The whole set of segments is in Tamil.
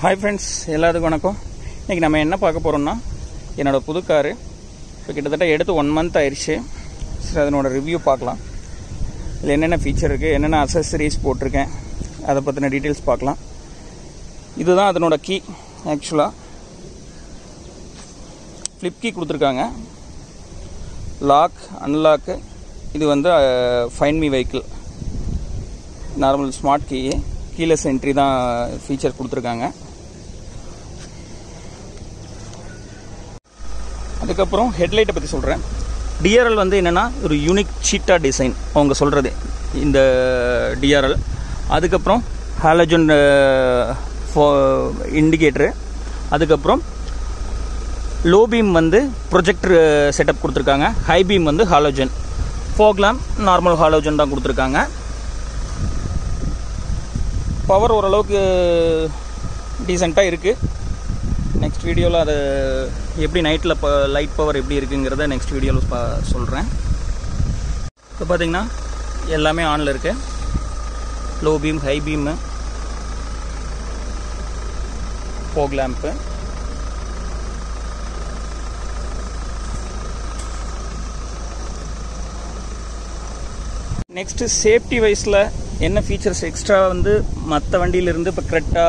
हाई फ्रेंड्स எல்லாத்துக்கும் வணக்கம். இன்னைக்கு நம்ம என்ன பார்க்க போறோம்னா என்னோட புது கார் இப்போ கிட்டத்தட்ட எடுத்து 1 மந்த் ஆயிருச்சு. சரி அதனோட ரிவ்யூ பார்க்கலாம். இதில் என்னென்ன ஃபீச்சர் இருக்குது, என்னென்ன அக்சஸரிஸ் போட்டிருக்கேன், அதை பற்றின டீட்டெயில்ஸ் பார்க்கலாம். இதுதான் அதனோட கீ. ஆக்சுவலாக ஃப்ளிப் கீ கொடுத்துருக்காங்க, லாக் அன்லாக்கு. இது வந்து find me vehicle normal smart key, keyless entry தான் ஃபீச்சர் கொடுத்துருக்காங்க. அதுக்கப்புறம் ஹெட்லைட்டை பற்றி சொல்கிறேன். டிஆர்எல் வந்து என்னென்னா ஒரு யூனிக் சீட்டா டிசைன் அவங்க சொல்கிறது இந்த டிஆர்எல். அதுக்கப்புறம் ஹாலஜன் இண்டிகேட்டரு, அதுக்கப்புறம் லோ பீம் வந்து ப்ரொஜெக்டர் செட்டப் கொடுத்துருக்காங்க, ஹை பீம் வந்து halogen, fog lamp normal halogen தான் கொடுத்துருக்காங்க. பவர் ஓரளவுக்கு டீசெண்டாக இருக்குது. நெக்ஸ்ட் வீடியோவில் அதை எப்படி நைட்டில் லைட் பவர் எப்படி இருக்குங்கிறத நெக்ஸ்ட் வீடியோவில் சொல்கிறேன். இப்போ பார்த்தீங்கன்னா எல்லாமே ஆனில் இருக்குது. Low beam, high beam, fog lamp. Next safety வைஸில் என்ன ஃபீச்சர்ஸ் எக்ஸ்ட்ரா வந்து மற்ற வண்டியிலிருந்து இப்போ கிரெட்டா,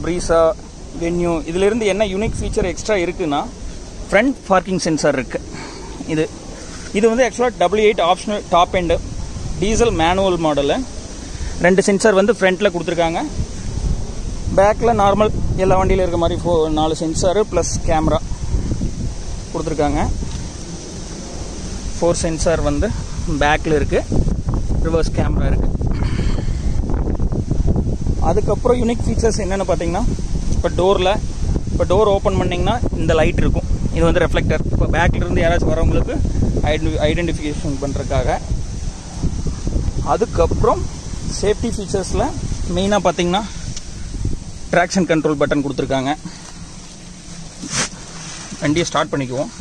ப்ரீஸா, வென்யூ இதிலிருந்து என்ன யூனிக் ஃபீச்சர் எக்ஸ்ட்ரா இருக்குன்னா ஃப்ரண்ட் பார்க்கிங் சென்சார் இருக்குது. இது வந்து ஆக்சுவலாக 88 optional top end diesel manual model. 2 sensor வந்து ஃப்ரண்ட்டில் கொடுத்துருக்காங்க. பேக்கில் நார்மல் எல்லா வண்டியில் இருக்க மாதிரி 4 சென்சாரு ப்ளஸ் கேமரா கொடுத்துருக்காங்க. 4 சென்சார் வந்து பேக்கில் இருக்குது, ரிவர்ஸ் கேமரா இருக்குது. அதுக்கப்புறம் யூனிக் ஃபீச்சர்ஸ் என்னென்னு பார்த்தீங்கன்னா, இப்போ டோர் ஓப்பன் பண்ணிங்கன்னா இந்த லைட் இருக்கும். இது வந்து ரெஃப்ளெக்டர். இப்போ பேக்கிலிருந்து யாராச்சும் வரவங்களுக்கு ஐடென்டிஃபிகேஷன் பண்ணுறதுக்காக. அதுக்கப்புறம் சேஃப்டி ஃபீச்சர்ஸில் மெயினாக பார்த்தீங்கன்னா ட்ராக்ஷன் கண்ட்ரோல் பட்டன் கொடுத்துருக்காங்க. வண்டியை ஸ்டார்ட் பண்ணிக்குவோம்.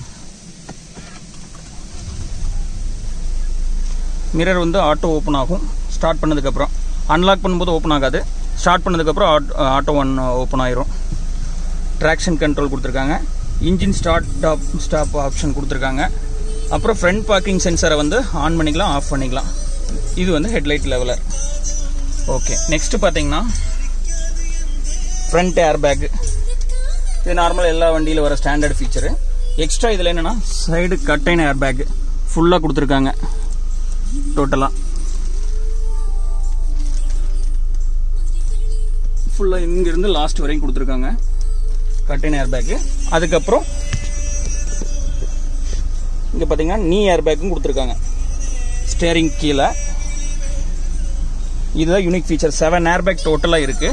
மிரர் வந்து ஆட்டோ ஓப்பன் ஆகும் ஸ்டார்ட் பண்ணதுக்கப்புறம். அன்லாக் பண்ணும்போது ஓப்பன் ஆகாது, ஸ்டார்ட் பண்ணதுக்கப்புறம் ஆட்டோ ஓப்பன் ஆயிரும். ட்ராக்ஷன் கண்ட்ரோல் கொடுத்துருக்காங்க. இன்ஜின் ஸ்டாப் ஆப்ஷன் கொடுத்துருக்காங்க. அப்புறம் ஃப்ரண்ட் பார்க்கிங் சென்சாரை வந்து ஆன் பண்ணிக்கலாம், ஆஃப் பண்ணிக்கலாம். இது வந்து ஹெட்லைட் லெவலர். ஓகே, நெக்ஸ்ட் பார்த்தீங்கன்னா ஃப்ரண்ட் ஏர் பேக். இது நார்மல் எல்லா வண்டியில் வர ஸ்டாண்டர்ட் ஃபீச்சரு. எக்ஸ்ட்ரா இதில் என்னென்னா சைடு கட்டைன் ஏர் பேக் ஃபுல்லாக கொடுத்துருக்காங்க. டோட்டலாக ஃபுல்லாக இங்கிருந்து லாஸ்ட் வரையும் கொடுத்துருக்காங்க கட்டைன் ஏர் பேக்கு. அதுக்கப்புறம் இங்கே பார்த்தீங்கன்னா நீ ஏர் பேக்கும் கொடுத்துருக்காங்க ஸ்டேரிங் கீழே. இதுதான் யூனிக் ஃபீச்சர். 7 ஏர் பேக் டோட்டலாக இருக்கு.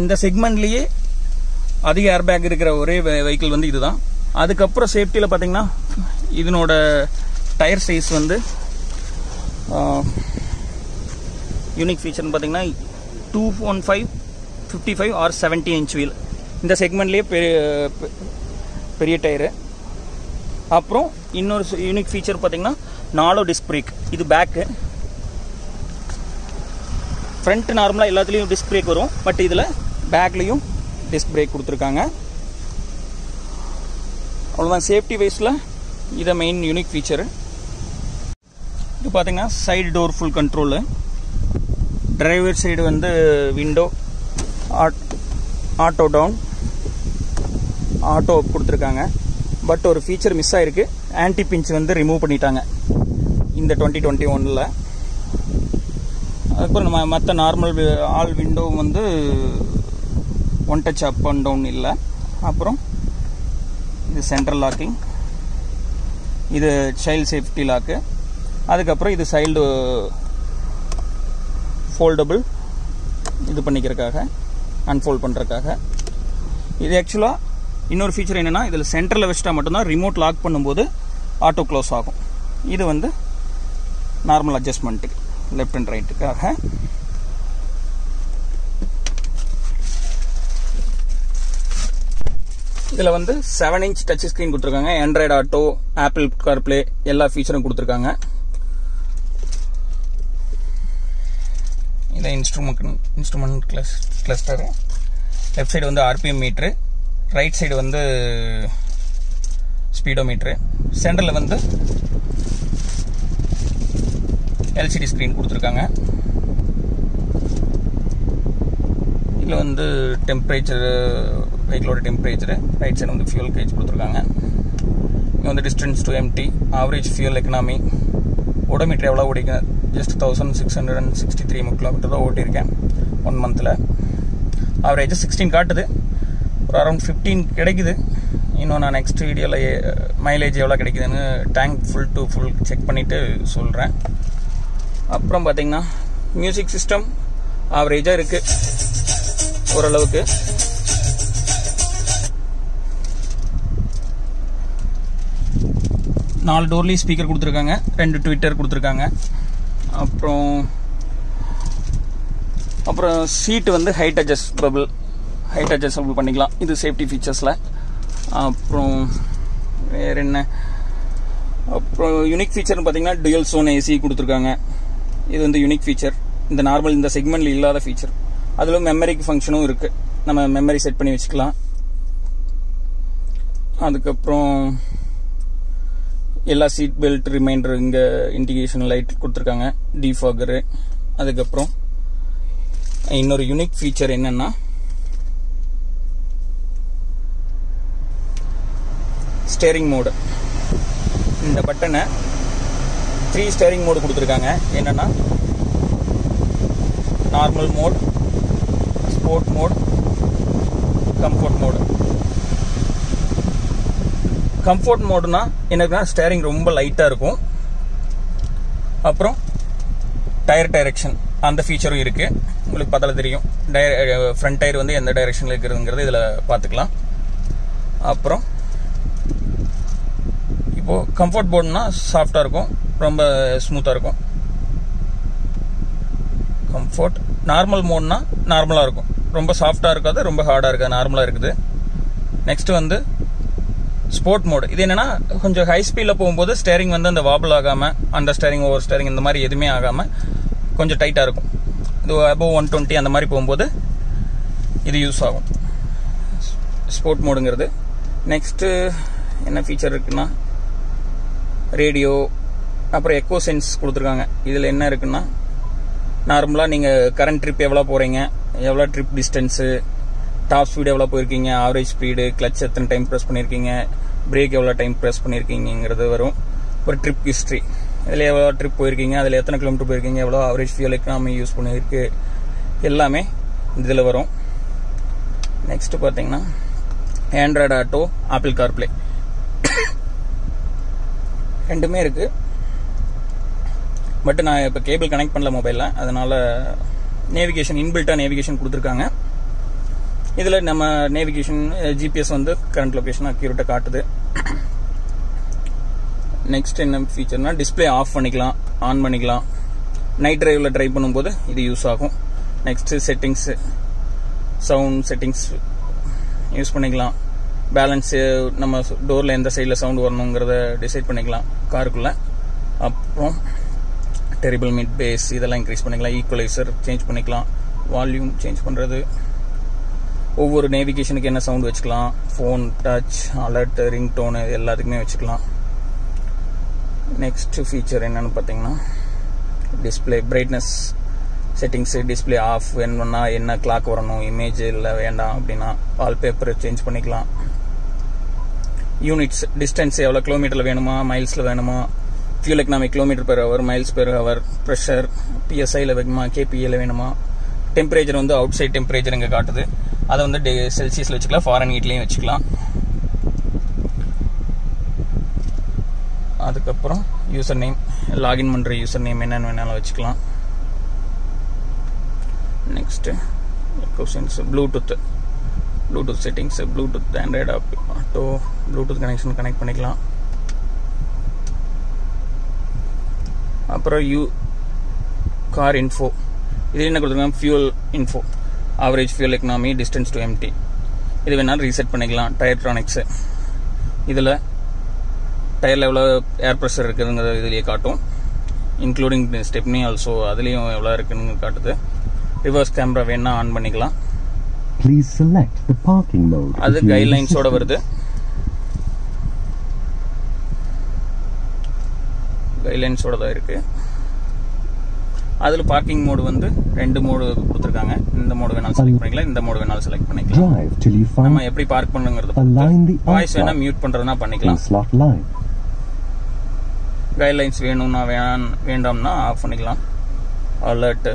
இந்த செக்மெண்ட்லேயே அதிக ஏர் பேக் இருக்கிற ஒரே வெஹிக்கிள் வந்து இதுதான். அதுக்கப்புறம் சேஃப்டியில் பார்த்தீங்கன்னா இதனோட டயர் சைஸ் வந்து யூனிக் ஃபீச்சர்னு பார்த்தீங்கன்னா 215/55 or 70 இன்ச் வீல். இந்த செக்மெண்ட்லேயே பெரிய டயரு. அப்புறம் இன்னொரு யூனிக் ஃபீச்சர் பார்த்தீங்கன்னா 4 டிஸ்க் பிரேக். இது பேக்கு. ஃப்ரண்ட் நார்மலாக எல்லாத்துலேயும் டிஸ்க் பிரேக் வரும், பட் இதில் பேக்லேயும் டிஸ்க் பிரேக் கொடுத்துருக்காங்க. அவ்வளோதான் சேஃப்டி வைஸில் இதை மெயின் யூனிக் ஃபீச்சரு. இது பார்த்தீங்கன்னா side door full control. Driver side வந்து விண்டோ ஆட்டோ டவுன், ஆட்டோ கொடுத்துருக்காங்க. பட் ஒரு ஃபீச்சர் மிஸ் ஆகிருக்கு. ஆன்டி பிஞ்ச் வந்து ரிமூவ் பண்ணிட்டாங்க இந்த 2021. அதுக்கப்புறம் நம்ம மற்ற நார்மல் ஆல் விண்டோ வந்து one touch up and down இல்லை. அப்புறம் இது சென்ட்ரல் லாக்கிங், இது சைல்டு சேஃப்டி லாக்கு. அதுக்கப்புறம் இது சைல்டு ஃபோல்டபுள், இது பண்ணிக்கிறதுக்காக அன்ஃபோல்ட் பண்ணுறதுக்காக. இது ஆக்சுவலாக இன்னொரு ஃபீச்சர் என்னென்னா, இதில் சென்டரில் வச்சுட்டா மட்டும்தான் ரிமோட் லாக் பண்ணும்போது ஆட்டோ க்ளோஸ் ஆகும். இது வந்து நார்மல் அட்ஜஸ்ட்மெண்ட்டுக்கு லெஃப்ட் அண்ட் ரைட்டுக்காக. இதில் வந்து 7 இன்ச் டச் ஸ்க்ரீன் கொடுத்துருக்காங்க. ஆண்ட்ராய்டு ஆட்டோ, ஆப்பிள் கார்ப்ளே எல்லா ஃபீச்சரும் கொடுத்துருக்காங்க. இந்த இன்ஸ்ட்ருமெண்ட் கிளஸ்டரு. லெஃப்ட் சைடு வந்து ஆர்பிஎம் மீட்ரு, ரைட் சைடு வந்து ஸ்பீடோமீட்ரு, சென்டரில் வந்து எல்சிடி ஸ்க்ரீன் கொடுத்துருக்காங்க. இதில் வந்து டெம்பரேச்சர், வெஹிக்கிளோட டெம்பரேச்சரு, ரைட் சைடு வந்து ஃபியூல் கேஜ் கொடுத்துருக்காங்க. இங்கே வந்து distance to empty, average fuel economy, odometer எவ்வளோ ஓடிக்கேன், ஜஸ்ட் 1663 கிலோமீட்டர் தான் ஓட்டியிருக்கேன் 1 மந்தில். ஆவரேஜ் 16 காட்டுது, ஒரு அரௌண்ட் 15 கிடைக்குது. இன்னும் நான் நெக்ஸ்ட் வீடியோவில் மைலேஜ் எவ்வளோ கிடைக்குதுன்னு tank full to full check பண்ணிவிட்டு சொல்கிறேன். அப்புறம் பார்த்தீங்கன்னா மியூசிக் சிஸ்டம் ஆவரேஜாக இருக்குது ஓரளவுக்கு. நாலு டோர்லேயும் ஸ்பீக்கர் கொடுத்துருக்காங்க, 2 ட்விட்டர் கொடுத்துருக்காங்க. அப்புறம் சீட்டு வந்து ஹைட் அட்ஜஸ்டபிள் பண்ணிக்கலாம், இது சேஃப்டி ஃபீச்சர்ஸில். அப்புறம் வேறு என்ன, அப்புறம் யூனிக் ஃபீச்சர்னு பார்த்தீங்கன்னா டுயல் சோன் ஏசி கொடுத்துருக்காங்க. இது வந்து யூனிக் ஃபீச்சர், இந்த நார்மல் இந்த செக்மெண்ட்டில் இல்லாத ஃபீச்சர். அதில் மெமரிக்கு ஃபங்க்ஷனும் இருக்குது, நம்ம மெமரி செட் பண்ணி வச்சுக்கலாம். அதுக்கப்புறம் எல்லா சீட் பெல்ட் ரிமைண்டர், இங்கே இண்டிகேஷன் லைட் கொடுத்துருக்காங்க, டிஃபாகரு. அதுக்கப்புறம் இன்னொரு யூனிக் ஃபீச்சர் என்னன்னா ஸ்டேரிங் மோடு. இந்த பட்டனை 3 ஸ்டேரிங் மோடு கொடுத்துருக்காங்க. என்னன்னா normal mode, sport mode, comfort mode. Comfort மோடுனா என்னன்னா ஸ்டேரிங் ரொம்ப லைட்டாக இருக்கும். அப்புறம் டயர் டைரக்ஷன் அந்த ஃபீச்சரும் இருக்குது, உங்களுக்கு பார்த்தாலும் தெரியும். ஃப்ரண்ட் டயர் வந்து எந்த டைரக்ஷனில் இருக்குதுங்கிறது இதில் பார்த்துக்கலாம். அப்புறம் இப்போது கம்ஃபோர்ட் மோடுனா சாஃப்டாக இருக்கும், ரொம்ப ஸ்மூத்தாக இருக்கும். கம்ஃபோர்ட். நார்மல் மோட்னா நார்மலாக இருக்கும், ரொம்ப சாஃப்டாக இருக்காது, ரொம்ப ஹார்டாக இருக்காது, நார்மலாக இருக்குது. நெக்ஸ்ட் வந்து ஸ்போர்ட் மோடு. இது என்னன்னா கொஞ்சம் ஹை ஸ்பீடில் போகும்போது ஸ்டேரிங் வந்து அந்த வாபிள் ஆகாமல், அண்டர் ஸ்டேரிங் ஓவர் ஸ்டேரிங் இந்த மாதிரி எதுவுமே ஆகாமல் கொஞ்சம் டைட்டாக இருக்கும். இது அபவ் 120 அந்த மாதிரி போகும்போது இது யூஸ் ஆகும், ஸ்போர்ட் மோடுங்கிறது. நெக்ஸ்ட்டு என்ன ஃபீச்சர் இருக்குன்னா ரேடியோ, அப்புறம் எக்கோ சென்ஸ் கொடுத்துருக்காங்க. இதில் என்ன இருக்குன்னா நார்மலாக நீங்கள் கரண்ட் ட்ரிப் எவ்வளோ போகிறீங்க, எவ்வளோ ட்ரிப் டிஸ்டன்ஸு, டாப் ஸ்பீடு எவ்வளோ போயிருக்கீங்க, ஆவரேஜ் ஸ்பீடு, கிளச் எத்தனை டைம் ப்ரெஸ் பண்ணியிருக்கீங்க, பிரேக் எவ்வளோ டைம் ப்ரெஸ் பண்ணியிருக்கீங்கிறது வரும். ஒரு ட்ரிப் ஹிஸ்ட்ரி, இதில் எவ்வளோ ட்ரிப் போயிருக்கீங்க, அதில் எத்தனை கிலோமீட்டர் போயிருக்கீங்க, எவ்வளோ ஆவரேஜ் ஃபியூல் எக்கனாமி யூஸ் பண்ணியிருக்கு, எல்லாமே இதில் வரும். நெக்ஸ்ட்டு பார்த்தீங்கன்னா ஆண்ட்ராய்டு ஆட்டோ, ஆப்பிள் கார்ப்ளே ரெண்டுமே இருக்குது. பட் நான் இப்போ கேபிள் கனெக்ட் பண்ணல மொபைலில், அதனால் நேவிகேஷன், இன்பில்ட்டாக நேவிகேஷன் கொடுத்துருக்காங்க. இதில் நம்ம நேவிகேஷன் ஜிபிஎஸ் வந்து கரண்ட் லொக்கேஷன் அக்யூரேட்டாக காட்டுது. நெக்ஸ்ட் என்ன ஃபீச்சர்னா டிஸ்பிளே ஆஃப் பண்ணிக்கலாம், ஆன் பண்ணிக்கலாம். நைட் டிரைவில் ட்ரை பண்ணும்போது இது யூஸ் ஆகும். Next settings, sound settings use பண்ணிக்கலாம். பேலன்ஸு, நம்ம டோரில் எந்த சைடில் சவுண்ட் வரணுங்கிறத டிசைட் பண்ணிக்கலாம் காருக்குள்ளே. அப்புறம் டெரிபிள் மிட் பேஸ் இதெல்லாம் இன்க்ரீஸ் பண்ணிக்கலாம். ஈக்குவலைசர் சேஞ்ச் பண்ணிக்கலாம், வால்யூம் சேஞ்ச் பண்ணுறது, ஒவ்வொரு நேவிகேஷனுக்கு என்ன சவுண்ட் வச்சுக்கலாம், phone touch, alert, ring tone எல்லாத்துக்குமே வச்சுக்கலாம். நெக்ஸ்ட் ஃபீச்சர் என்னன்னு பார்த்தீங்கன்னா display brightness settings, display off வேணும்னா என்ன கிளாக் வரணும், இமேஜ் இல்லை வேண்டாம் அப்படின்னா வால்பேப்பர் சேஞ்ச் பண்ணிக்கலாம். யூனிட்ஸ், டிஸ்டன்ஸ் எவ்வளோ கிலோமீட்டரில் வேணுமா, மைல்ஸில் வேணுமா, fuel economy kilometre per hour, miles per hour, pressure பிஎஸ்ஐயில் வேணுமா, கேபிஏல வேணுமா. டெம்பரேச்சர் வந்து அவுட் சைட் டெம்பரேச்சர் இங்கே காட்டுது, அதை வந்து செல்சியஸில் வச்சுக்கலாம், ஃபாரன் ஹீட்லேயும் வச்சுக்கலாம். அதுக்கப்புறம் யூசர் நேம், லாகின் பண்ணுற யூசர் நேம் என்னென்னு வேணாலும் வச்சுக்கலாம். Next questions, Bluetooth settings, Bluetooth Android auto, Bluetooth connection connect பண்ணிக்கலாம். அப்புறம் கார் இன்ஃபோ, இது என்ன கொடுத்துருக்காங்க, fuel info, average fuel economy, distance to empty, இது வேணாலும் ரீசெட் பண்ணிக்கலாம். டயர்ட்ரானிக்ஸு, இதில் டயரில் எவ்வளோ ஏர் ப்ரெஷர் இருக்குதுங்கிறத இதுலேயே காட்டும், இன்க்ளூடிங் ஸ்டெப்னி ஆல்சோ அதுலேயும் எவ்வளோ இருக்குன்னு காட்டுது. ரிவர்ஸ் கேமரா வேணா ஆன் பண்ணிக்கலாம். Please select the parking mode. அது கைட்லைன்ஸோட வருது. கைட்லைன்ஸோட தான் இருக்கு. அதுல பார்க்கிங் மோடு வந்து ரெண்டு மோடு கொடுத்திருக்காங்க. இந்த மோடு வேணாலும் செலக்ட் பண்ணிக்கலாம், இந்த மோடு வேணாலும் செலக்ட் பண்ணிக்கலாம். நம்ம எப்படி பார்க் பண்ணுங்கிறது வாய்ஸ் வேணா மியூட் பண்றதுனா பண்ணிக்கலாம். கைட்லைன்ஸ் வேணும்னா வேண்டாம்னா ஆஃப் பண்ணிக்கலாம். அலர்ட்,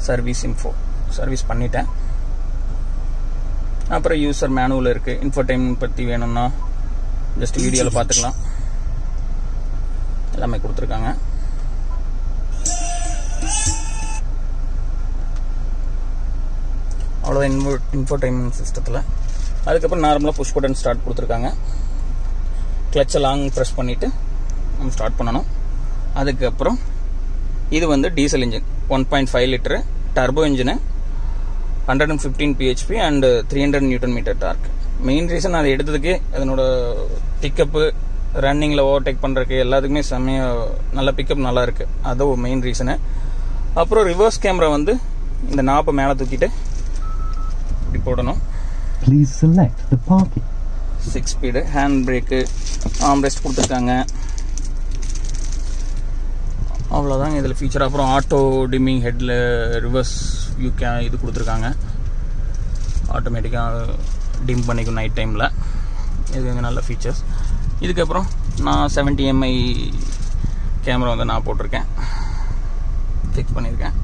சர்வீஸ் இன்ஃபோ சர்வீஸ் பண்ணிட்டேன். அப்புறம் யூசர் மேனுவல் இருக்கு. இன்ஃபோடைன்மென்ட் பத்தி வேணும்னா ஜஸ்ட் வீடியோல பார்த்துக்கலாம். எல்லாமே கொடுத்துருக்காங்க. அவ்வளோதான் இன்ஃபோடைன்மென்ட் சிஸ்டத்தில். அதுக்கப்புறம் நார்மலாக புஷ் பட்டன் ஸ்டார்ட் கொடுத்துருக்காங்க. கிளச்சை லாங் ப்ரெஸ் பண்ணிவிட்டு நம்ம ஸ்டார்ட் பண்ணணும். அதுக்கப்புறம் இது வந்து diesel engine 1.5 litre turbo engine, 115 PHP and 300 Nm torque. Main reason அதை எடுத்ததுக்கே அதனோட பிக்கப்பு, ரன்னிங்கில் ஓவர்டேக் பண்ணுறதுக்கு எல்லாத்துக்குமே நல்ல பிக்கப் நல்லா இருக்குது. அது ஒரு மெயின் ரீசனு. அப்புறம் ரிவர்ஸ் கேமரா வந்து இந்த நாப்பை மேலே தூக்கிட்டு இப்படி போடணும். 6 ஸ்பீடு, ஹேண்ட் பிரேக்கு, ஆம்ரெஸ்ட் கொடுத்துருக்காங்க. அவ்வளோதாங்க இதில் ஃபீச்சர். அப்புறம் ஆட்டோ டிம்மிங் ஹெட்டில் ரிவர்ஸ் வியூ இது கொடுத்துருக்காங்க. ஆட்டோமேட்டிக்காக டிம் பண்ணிக்கும் நைட் டைமில். இது நல்ல ஃபீச்சர்ஸ். இதுக்கப்புறம் நான் 70 MI கேமரா வந்து நான் போட்டிருக்கேன், ஃபிக்ஸ் பண்ணியிருக்கேன்.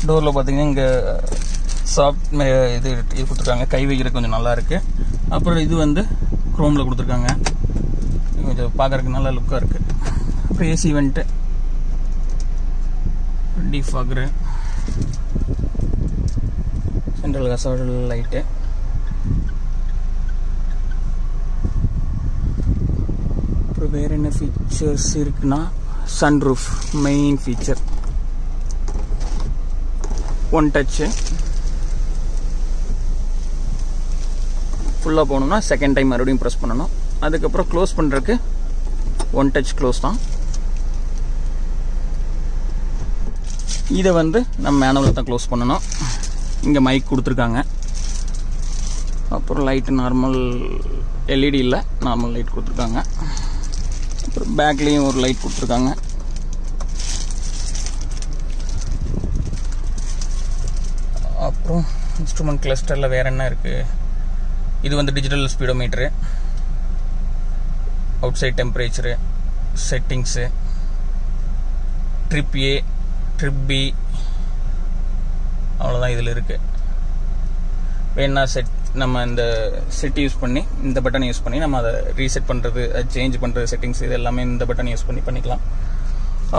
டோரில் பார்த்தீங்கன்னா இங்கே சாஃப்ட் இது கொடுத்துருக்காங்க, கை வைக்கிறது கொஞ்சம் நல்லா இருக்குது. அப்புறம் இது வந்து க்ரோமில் கொடுத்துருக்காங்க, கொஞ்சம் பார்க்குறதுக்கு நல்ல லுக்காக இருக்குது. அப்புறம் ஏசி வெண்ட்டு, டிஃபாகரு, சென்ட்ரல் கசால் லைட்டு. அப்புறம் வேறு என்ன ஃபீச்சர்ஸ் இருக்குன்னா sunroof main feature, one touch. ஃபுல்லாக போகணும்னா செகண்ட் டைம் மறுபடியும் ப்ரெஸ் பண்ணணும். அதுக்கப்புறம் க்ளோஸ் பண்ணுறதுக்கு ஒன் டச் க்ளோஸ் தான். இதை வந்து நம்ம மேனுவலில் தான் க்ளோஸ் பண்ணணும். இங்கே மைக் கொடுத்துருக்காங்க. அப்புறம் லைட்டு நார்மல் எல்இடி இல்லை, நார்மல் லைட் கொடுத்துருக்காங்க. அப்புறம் பேக்லேயும் ஒரு லைட் கொடுத்துருக்காங்க. அப்புறம் இன்ஸ்ட்ருமெண்ட் கிளஸ்டரில் வேறு என்ன இருக்குது? இது வந்து digital speedometer, outside temperature, settings, trip A, trip B, அவ்வளோதான் இதில் இருக்குது. வேணா நம்ம இந்த செட் யூஸ் பண்ணி, இந்த பட்டன் யூஸ் பண்ணி நம்ம அதை ரீசெட் பண்ணுறது, சேஞ்ச் பண்ணுறது, செட்டிங்ஸ் இது எல்லாமே இந்த பட்டன் யூஸ் பண்ணிக்கலாம்.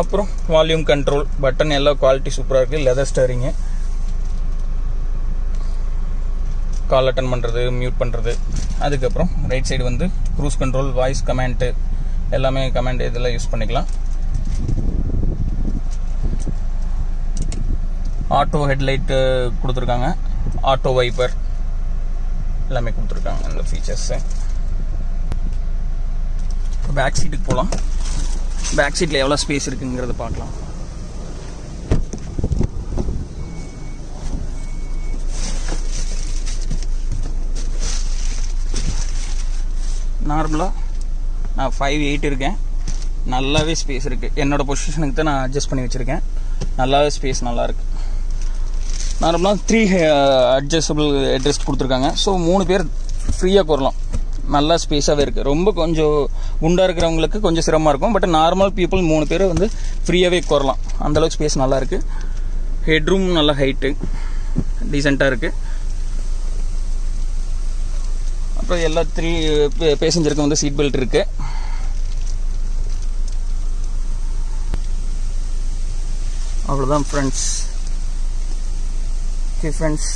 அப்புறம் வால்யூம் கண்ட்ரோல் பட்டன் எல்லாம் குவாலிட்டி சூப்பராக இருக்குது. லெதர் ஸ்டேரிங்கு, கால் அட்டன் பண்ணுறது, மியூட் பண்ணுறது. அதுக்கப்புறம் ரைட் சைடு வந்து க்ரூஸ் கண்ட்ரோல், வாய்ஸ் கமாண்ட், எல்லாமே கமாண்ட் இதெல்லாம் யூஸ் பண்ணிக்கலாம். ஆட்டோ ஹெட்லைட்டு கொடுத்துருக்காங்க, ஆட்டோ வைப்பர் எல்லாமே கொடுத்துருக்காங்க இந்த ஃபீச்சர்ஸு. பேக் சீட்டுக்கு போகலாம். பேக் சீட்டில் எவ்வளோ ஸ்பேஸ் இருக்குங்கிறத பார்க்கலாம். நார்மலாக நான் 5'8" இருக்கேன். நல்லாவே ஸ்பேஸ் இருக்குது. என்னோடய பொசிஷனுக்கு தான் நான் அட்ஜஸ்ட் பண்ணி வச்சுருக்கேன். நல்லாவே ஸ்பேஸ் நல்லாயிருக்கு. நார்மலாக 3 அட்ஜஸ்டபிள் ஹெட்ரெஸ்ட் கொடுத்துருக்காங்க. ஸோ 3 பேர் ஃப்ரீயாக போடலாம். நல்லா ஸ்பேஸாகவே இருக்குது. ரொம்ப கொஞ்சம் குண்டாக இருக்கிறவங்களுக்கு கொஞ்சம் சிரமமாக இருக்கும். பட் நார்மல் பீப்புள் 3 பேர் வந்து ஃப்ரீயாகவே உட்காரலாம். அந்தளவுக்கு ஸ்பேஸ் நல்லா இருக்குது. ஹெட்ரூம் நல்லா ஹைட்டு டீசெண்டாக இருக்குது. அப்புறம் எல்லா 3 பேசஞ்சருக்கு வந்து சீட் பெல்ட் இருக்குது. அவ்வளோதான் ஃப்ரெண்ட்ஸ். Okay friends,